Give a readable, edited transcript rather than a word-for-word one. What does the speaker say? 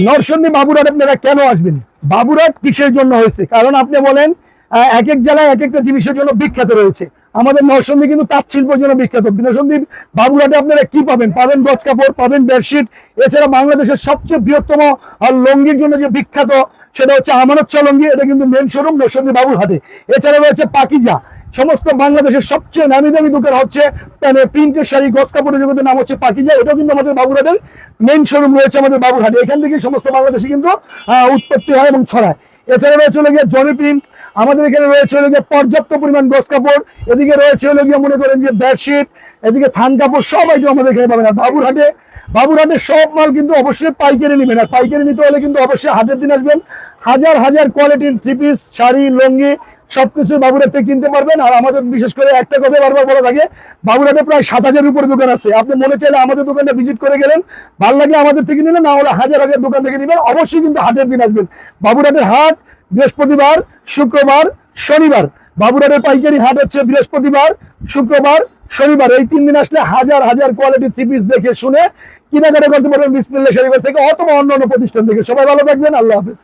নরসিংদী বাবুরহাট আপনারা কেন আসবেন? বাবুরহাট কিসের জন্য হয়েছে? কারণ আপনি বলেন এক এক জেলায় এক একটা জিনিসের জন্য বিখ্যাত রয়েছে। আমাদের নরসিংদী কিন্তু তাঁত শিল্পের জন্য বিখ্যাত। নরসিংদী বাবুরহাটে আপনারা কি পাবেন? পাবেন গজ কাপড়, পাবেন বেডশিট। এছাড়া বাংলাদেশের সবচেয়ে বৃহত্তম লঙ্গির জন্য যে বিখ্যাত সেটা হচ্ছে আমানত চা লঙ্গি, এটা কিন্তু মেন শোরুম নরসিংদী বাবুরহাটে। এছাড়া রয়েছে পাকিজা, সমস্ত বাংলাদেশের সবচেয়ে নামি দামি দোকান হচ্ছে প্রিন্টের শাড়ি, গজ কাপড়ের জগতের নাম হচ্ছে পাকিজা। এটাও কিন্তু আমাদের বাবুরহাটের মেইন শোরুম রয়েছে আমাদের বাবুরহাটে। এখান থেকে সমস্ত বাংলাদেশে কিন্তু উৎপত্তি হয় এবং ছড়ায়। এছাড়া রয়েছে হলো গিয়ে জনি প্রিন্ট, আমাদের এখানে রয়েছে হলো গিয়ে পর্যাপ্ত পরিমাণ গজ কাপড়, এদিকে রয়েছে হলো গিয়ে মনে করেন যে বেডশিট, এদিকে থান কাপড়, সব আইটেম আমাদের এখানে পাবেন। আর বাবুরহাটে সব মাল কিন্তু অবশ্যই পাইকারি নেবেন। আর পাইকারি নিতে হলে কিন্তু অবশ্যই হাটের দিন আসবেন। হাজার হাজার কোয়ালিটির থ্রি পিস, শাড়ি, লুঙ্গি সবকিছু বাবুরহাট থেকে কিনতে পারবেন। আর আমাদের বিশেষ করে একটা কথা বারবার বলা থাকে, বাবুরহাটে প্রায় 7,000 উপরে দোকান আছে। আপনি মনে চাইলে আমাদের দোকানটা ভিজিট করে গেলেন, ভালো লাগে আমাদের থেকে নিলেন, না হলে হাজার হাজার দোকান থেকে নেবেন। অবশ্যই কিন্তু হাটের দিন আসবেন। বাবুরহাটের হাট বৃহস্পতিবার, শুক্রবার, শনিবার। বাবুরহাটের পাইকারি হাট হচ্ছে বৃহস্পতিবার, শুক্রবার, শনিবার। এই 3 দিন আসলে হাজার হাজার কোয়ালিটি থ্রি পিস দেখে শুনে কেনাকাটা করতে পারবেন বিসমিল্লাহ শরীফ থেকে অথবা অন্য প্রতিষ্ঠান থেকে। সবাই ভালো থাকবেন, আল্লাহ হাফেজ।